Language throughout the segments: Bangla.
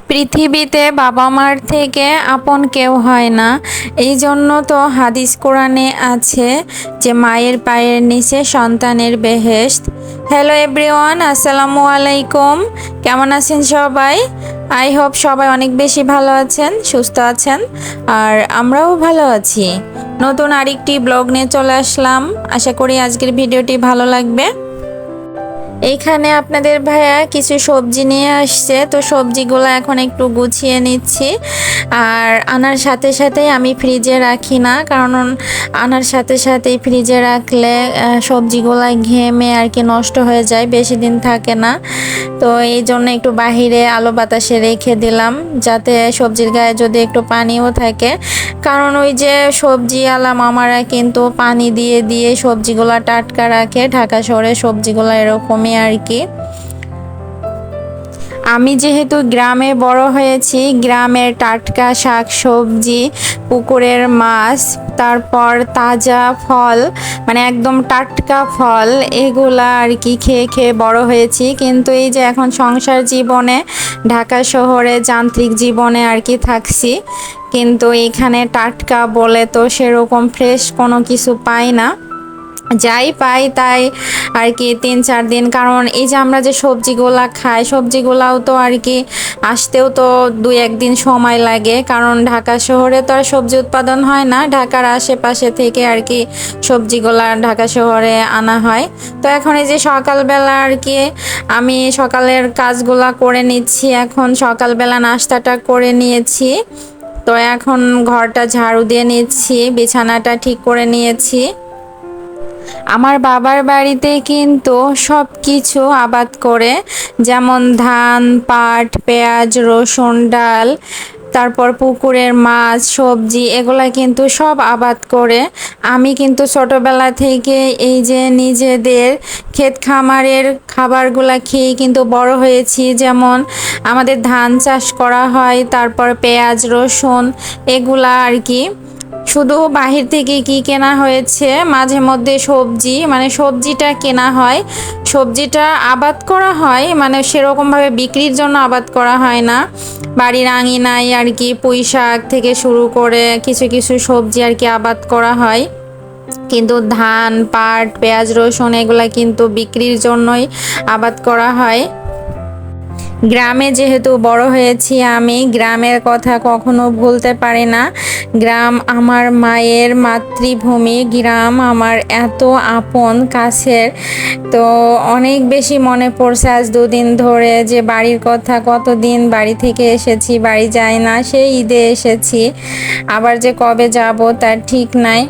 পৃথিবীতে বাবা মার থেকে আপন কেউ হয় না। এই জন্য তো হাদিস কোরআনে আছে যে মায়ের পায়ের নিচে সন্তানের বেহেশত। হ্যালো এভরিওয়ান, আসসালামু আলাইকুম। কেমন আছেন সবাই? আই হোপ সবাই অনেক বেশি ভালো আছেন, সুস্থ আছেন, আর আমরাও ভালো আছি। নতুন আরেকটি ব্লগ নিয়ে চলে আসলাম। আশা করি আজকের ভিডিওটি ভালো লাগবে। এইখানে আপনাদের ভাইয়া কিছু সবজি নিয়ে আসছে, তো সবজিগুলো এখন একটু গুছিয়ে নিচ্ছি। আর আনার সাথে সাথেই আমি ফ্রিজে রাখি না, কারণ আনার সাথে সাথেই ফ্রিজে রাখলে সবজিগুলো ঘেমে আর কি নষ্ট হয়ে যায়, বেশি দিন থাকে না। তো এই জন্য একটু বাহিরে আলো বাতাসে রেখে দিলাম, যাতে সবজির গায়ে যদি একটু পানিও থাকে, কারণ ওই যে সবজিওয়ালা মামারা কিন্তু পানি দিয়ে দিয়ে সবজিগুলো টাটকা রাখে। ঢাকা শহরে সবজিগুলো এরকমই আর কি। আমি যেহেতু গ্রামে বড় হয়েছি, গ্রামের টাটকা শাক সবজি, পুকুরের মাছ, তারপর তাজা ফল, মানে একদম টাটকা ফল, এগুলা আর কি খেয়ে খেয়ে বড় হয়েছি। কিন্তু এই যে এখন সংসার জীবনে, ঢাকা শহরে যান্ত্রিক জীবনে আর কি থাকছি, কিন্তু এখানে টাটকা বলে তো সেরকম ফ্রেশ কোনো কিছু পাই না। যাই পাই তাই আর কি 3-4 দিন, কারণ এই যে আমরা যে সবজিগুলা খাই, সবজিগুলাও তো আর কি আসতেও তো 2-1 দিন সময় লাগে, কারণ ঢাকা শহরে তো আর সবজি উৎপাদন হয় না, ঢাকার আশেপাশে থেকে আর কি সবজিগুলা ঢাকা শহরে আনা হয়। তো এখন এই যে সকালবেলা আর কি আমি সকালের কাজগুলা করে নিচ্ছি। এখন সকালবেলা নাস্তাটা করে নিয়েছি, তো এখন ঘরটা ঝাড়ু দিয়ে নিচ্ছি, বিছানাটা ঠিক করে নিয়েছি। আমার বাবার বাড়িতে কিন্তু সব কিছু আবাদ করে, যেমন ধান, পাট, পেঁয়াজ, রসুন, ডাল, তারপর পুকুরের মাছ, সবজি, এগুলা কিন্তু সব আবাদ করে। আমি কিন্তু ছোটবেলা থেকে এই যে নিজেদের ক্ষেত খামারের খাবারগুলা খেয়ে কিন্তু বড় হয়েছি। যেমন আমাদের ধান চাষ করা হয়, তারপর পেঁয়াজ, রসুন, এগুলা আর কি। শুধু বাহির থেকে কি কেনা হয়েছে, মাঝে মধ্যে সবজি, মানে সবজিটা কেনা হয়, সবজিটা আবাদ করা হয়, মানে সেরকমভাবে বিক্রির জন্য আবাদ করা হয় না। বাড়ির আঙিনায় আর কি পুঁই শাক থেকে শুরু করে কিছু কিছু সবজি আর কি আবাদ করা হয়। কিন্তু ধান, পাট, পেঁয়াজ, রসুন এগুলা কিন্তু বিক্রির জন্যই আবাদ করা হয়। গ্রামে যেহেতু বড় হয়েছি, আমি গ্রামের কথা কখনো ভুলতে পারি না। গ্রাম আমার মায়ের মাতৃভূমি, গ্রাম আমার এত আপন কাছের। তো অনেক বেশি মনে পড়ছে আজ 2 দিন ধরে যে বাড়ির কথা, কতদিন বাড়ি থেকে এসেছি, বাড়ি যাই না, সেই ঈদে এসেছি, আবার যে কবে যাব তার ঠিক নাই।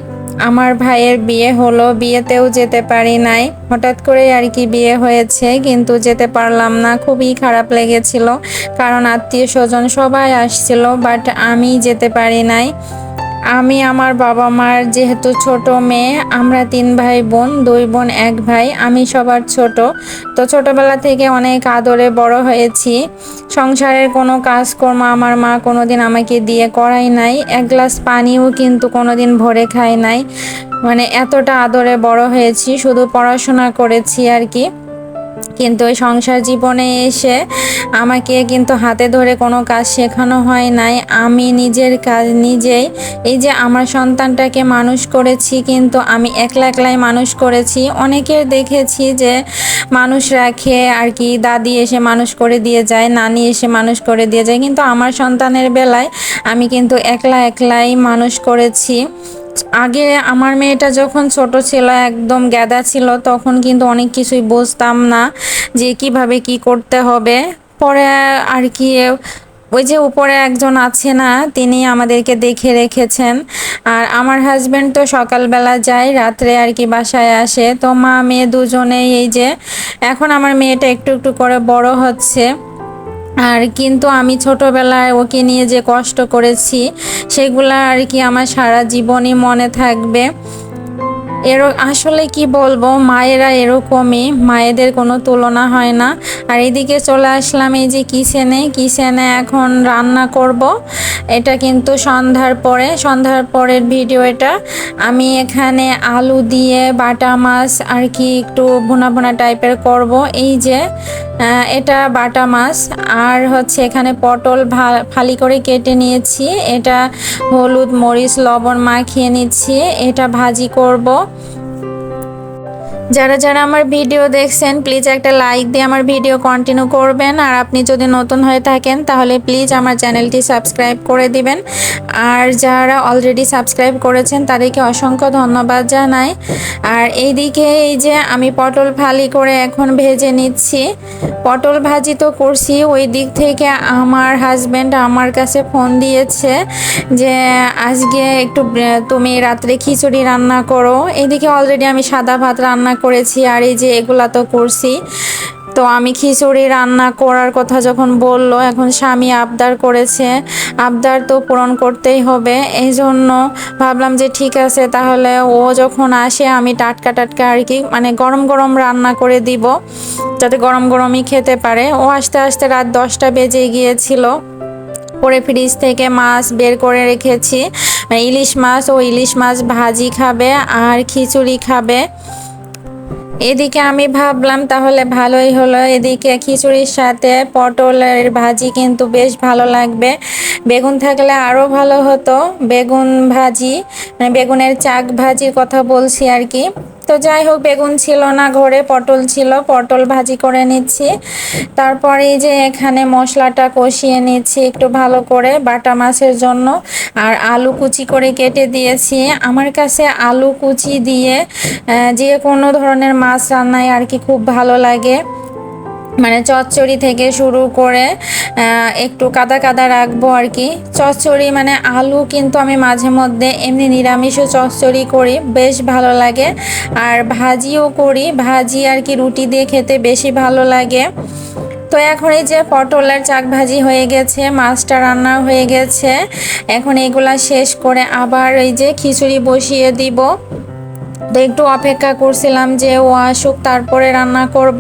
আমার ভাইয়ের বিয়ে হলো, বিয়েতেও যেতে পারি নাই, হঠাৎ করে আর কি বিয়ে হয়েছে, কিন্তু যেতে পারলাম না, খুবই খারাপ লেগেছিল, কারণ আত্মীয় স্বজন সবাই আসছিল, বাট আমি যেতে পারি নাই। আমি আমার বাবা মার যেহেতু ছোট মেয়ে, আমরা 3 ভাই বোন, 2 বোন 1 ভাই, আমি সবার ছোট। তো ছোটবেলা থেকে অনেক আদরে বড় হয়েছি। সংসারের কোনো কাজকর্ম আমার মা কোনোদিন আমাকে দিয়ে করাই নাই, 1 গ্লাস পানিও কিন্তু কোনোদিন ভরে খাই নাই। মানে এতটা আদরে বড় হয়েছি, শুধু পড়াশোনা করেছি আর কি। কিন্তু ওই সংসার জীবনে এসে আমাকে কিন্তু হাতে ধরে কোনো কাজ শেখানো হয় নাই। আমি নিজের কাজ নিজেই, এই যে আমার সন্তানটাকে মানুষ করেছি, কিন্তু আমি একলা একলাই মানুষ করেছি। অনেকের দেখেছি যে মানুষ রাখে আর কি, দাদি এসে মানুষ করে দিয়ে যায়, নানি এসে মানুষ করে দিয়ে যায়, কিন্তু আমার সন্তানের বেলায় আমি কিন্তু একলা একলাই মানুষ করেছি। আগে আমার মেয়েটা যখন ছোট ছিল, একদম গ্যাদা ছিল, তখন কিন্তু অনেক কিছুই বুঝতাম না যে কিভাবে কি করতে হবে। পরে আর কি ওই যে উপরে একজন আছে না, তিনি আমাদেরকে দেখে রেখেছেন। আর আমার হাজবেন্ড তো সকালবেলা যায়, রাত্রে আর কি বাসায় আসে। তো মা মেয়ে দুজনেই এই যে এখন আমার মেয়েটা একটু একটু করে বড় হচ্ছে। আর কিন্তু আমি ছোটবেলায় ওকে নিয়ে যে কষ্ট করেছি, সেগুলা আর কি আমার সারা জীবনই মনে থাকবে। আসলে কি বলবো, মায়েরা এরকমই, মায়েদের কোনো তুলনা হয় না। আর এদিকে চলে আসলাম এই যে কিচেনে এখন রান্না করব। এটা কিন্তু সন্ধ্যার পরের ভিডিও এটা। আমি এখানে আলু দিয়ে বাটা মাছ আর কি একটু ভুনা ভুনা টাইপের করব। এই যে এটা বাটা মাছ। আর হচ্ছে এখানে পটল ফালি করে কেটে নিয়েছি, এটা হলুদ মরিচ লবণ মাখিয়ে নিচ্ছি, এটা ভাজি করব। যারা যারা আমার ভিডিও দেখছেন প্লিজ একটা লাইক দিয়ে আমার ভিডিও কন্টিনিউ করবেন। আর আপনি যদি নতুন হয়ে থাকেন তাহলে প্লিজ আমার চ্যানেলটি সাবস্ক্রাইব করে দিবেন। আর যারা অলরেডি সাবস্ক্রাইব করেছেন তাদেরকে অসংখ্য ধন্যবাদ জানাই। আর এইদিকে এই যে আমি পটল ফালি করে এখন ভেজে নিচ্ছি। পটল ভাজি তো করছি, ওই দিক থেকে আমার হাজব্যান্ড আমার কাছে ফোন দিয়েছে যে আজকে একটু তুমি রাত্রে খিচুড়ি রান্না করো। এদিকে অলরেডি আমি সাদা ভাত রান্না করেছি, আর এই যে এগুলা তো করছি। তো আমি খিচুড়ি রান্না করার কথা যখন বললো, এখন স্বামী আবদার করেছে, আবদার তো পূরণ করতেই হবে। এই জন্য ভাবলাম যে ঠিক আছে, তাহলে ও যখন আসে আমি টাটকা টাটকা আর কি মানে গরম গরম রান্না করে দিব, যাতে গরম গরমই খেতে পারে। ও আস্তে আস্তে রাত 10টা বেজে গিয়েছিল। পরে ফ্রিজ থেকে মাছ বের করে রেখেছি, ইলিশ মাছ। ও ইলিশ মাছ ভাজি খাবে আর খিচুড়ি খাবে। এদিকে আমি ভাবলাম তাহলে ভালোই হলো, এদিকে খিচুড়ির সাথে পটলের ভাজি কিন্তু বেশ ভালো লাগবে। বেগুন থাকলে আরও ভালো হতো, বেগুন ভাজি মানে বেগুনের চাক ভাজির কথা বলছি আর কি। তো যাই হোক, বেগুন ছিল না ঘরে, পটল ছিল, পটল ভাজি করে নিচ্ছি। তারপরে এই যে এখানে মশলাটা কষিয়ে নিচ্ছি একটু ভালো করে বাটা মাছের জন্য। আর আলু কুচি করে কেটে দিয়েছি। আমার কাছে আলু কুচি দিয়ে যে কোনো ধরনের মাছ রান্নায় আর কি খুব ভালো লাগে, মানে চচ্চড়ি থেকে শুরু করে একটু কাদা কাদা রাখবো আর কি। চচ্চড়ি মানে আলু কিন্তু আমি মাঝে মধ্যে এমনি নিরামিষও চচ্চড়ি করি, বেশ ভালো লাগে। আর ভাজিও করি, ভাজি আর কি রুটি দিয়ে খেতে বেশি ভালো লাগে। তো এখন এই যে পটলের চাক ভাজি হয়ে গেছে, মাছটা রান্না হয়ে গেছে। এখন এগুলা শেষ করে আবার এই যে খিচুড়ি বসিয়ে দিব। তো একটু অপেক্ষা করছিলাম যে ও আসুক তারপরে রান্না করব।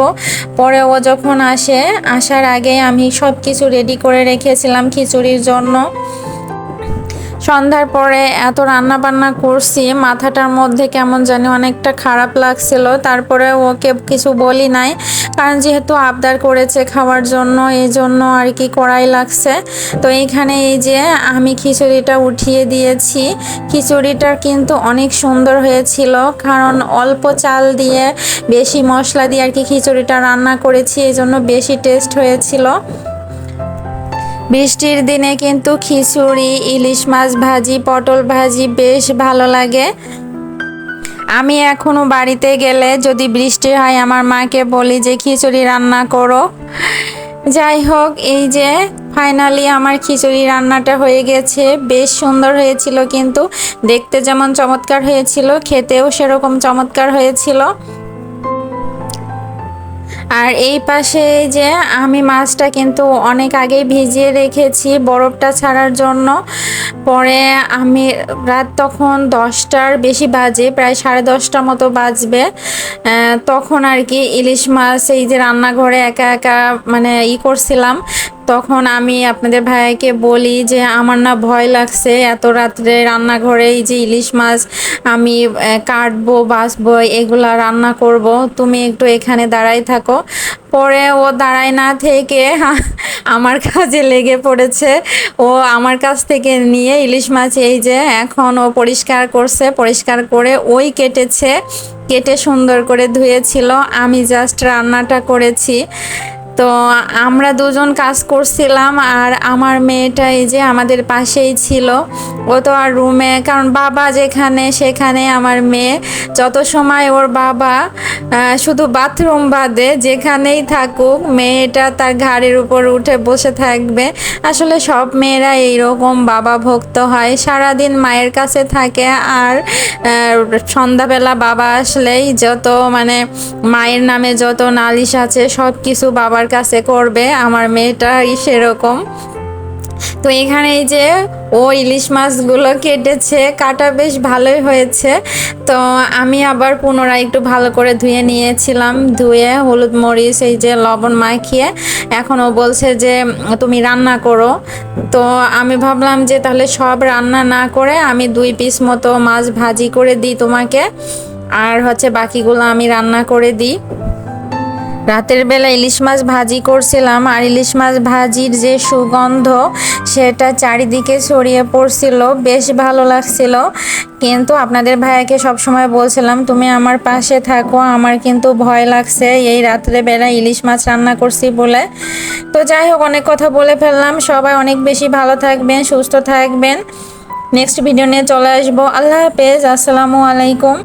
পরে ও যখন আসে, আসার আগে আমি সব কিছু রেডি করে রেখেছিলাম খিচুড়ির জন্য। সন্ধ্যার পরে এত রান্না বান্না করছি, মাথাটার মধ্যে কেমন জানি অনেকটা খারাপ লাগছিল। তারপরে ওকে কিছু বলি নাই, কারণ যেহেতু আবদার করেছে খাওয়ার জন্য, এই জন্য আর কি করাই লাগছে। তো এইখানে এই যে আমি খিচুড়িটা উঠিয়ে দিয়েছি। খিচুড়িটা কিন্তু অনেক সুন্দর হয়েছিল, কারণ অল্প চাল দিয়ে বেশি মশলা দিয়ে আর কি খিচুড়িটা রান্না করেছি, এই জন্য বেশি টেস্ট হয়েছিল। বৃষ্টির দিনে কিন্তু খিচুড়ি, ইলিশ মাছ ভাজি, পটল ভাজি বেশ ভালো লাগে। আমি এখনো বাড়িতে গেলে যদি বৃষ্টি হয় আমার মাকে বলি যে খিচুড়ি রান্না করো। যাই হোক, এই যে ফাইনালি আমার খিচুড়ি রান্নাটা হয়ে গেছে, বেশ সুন্দর হয়েছিল, কিন্তু দেখতে যেমন চমৎকার হয়েছিল খেতেও সেরকম চমৎকার হয়েছিল। আর এই পাশে যে আমি মাছটা কিন্তু অনেক আগেই ভিজিয়ে রেখেছি বরফটা ছাড়ার জন্য। পরে আমি রাত তখন 10টার বেশি বাজে, প্রায় 10:30 মতো বাজবে, তখন আর কি ইলিশ মাছ এই যে রান্নাঘরে একা একা মানে করছিলাম। তখন আমি আপনাদের ভাইয়াকে বলি যে আমার না ভয় লাগছে, এত রাত্রে রান্নাঘরে এই যে ইলিশ মাছ আমি কাটবো বাছবো এগুলা রান্না করব, তুমি একটু এখানে দাঁড়াই থাকো। পরে ও দাঁড়ায় না থেকে আমার কাজে লেগে পড়েছে। ও আমার কাছ থেকে নিয়ে ইলিশ মাছ এই যে এখন ও পরিষ্কার করছে, পরিষ্কার করে ওই কেটেছে, কেটে সুন্দর করে ধুয়েছিল, আমি জাস্ট রান্নাটা করেছি। তো আমরা দুজন কাজ করছিলাম, আর আমার মেয়েটা এই যে আমাদের পাশেই ছিল। ও তো আর রুমে, কারণ বাবা যেখানে সেখানে আমার মেয়ে, যত সময় ওর বাবা শুধু বাথরুম বাদে যেখানেই থাকুক মেয়েটা তার ঘাড়ের উপর উঠে বসে থাকবে। আসলে সব মেয়েরা এইরকম বাবা ভক্ত হয়, সারাদিন মায়ের কাছে থাকে, আর সন্ধ্যাবেলা বাবা আসলেই যত মানে মায়ের নামে যত নালিশ আছে সব কিছু বাবার কাছে করবে। আমার মেয়েটাই সেরকম। তো এখানে এই যে ও ইলিশ মাছগুলো কেটেছে, কাটা বেশ ভালোই হয়েছে। তো আমি আবার পুনরায় একটু ভালো করে ধুয়ে নিয়েছিলাম, ধুয়ে হলুদ মরিচ এই যে লবণ মাখিয়ে এখন ও বলছে যে তুমি রান্না করো। তো আমি ভাবলাম যে তাহলে সব রান্না না করে আমি 2 পিস মতো মাছ ভাজি করে দিই তোমাকে, আর হচ্ছে বাকিগুলো আমি রান্না করে দিই। রাতের বেলা ইলিশ মাছ ভাজি করছিলাম, আর ইলিশ মাছ ভাজির যে সুগন্ধ সেটা চারিদিকে ছড়িয়ে পড়ছিল, বেশ ভালো লাগছিল। কিন্তু আপনাদের ভাইয়াকে সবসময় বলছিলাম তুমি আমার পাশে থাকো, আমার কিন্তু ভয় লাগছে এই রাত্রে বেলা ইলিশ মাছ রান্না করছি বলে। তো যাই হোক, অনেক কথা বলে ফেললাম। সবাই অনেক বেশি ভালো থাকবেন, সুস্থ থাকবেন। নেক্সট ভিডিও নিয়ে চলে আসবো। আল্লাহ হাফেজ, আসসালামু আলাইকুম।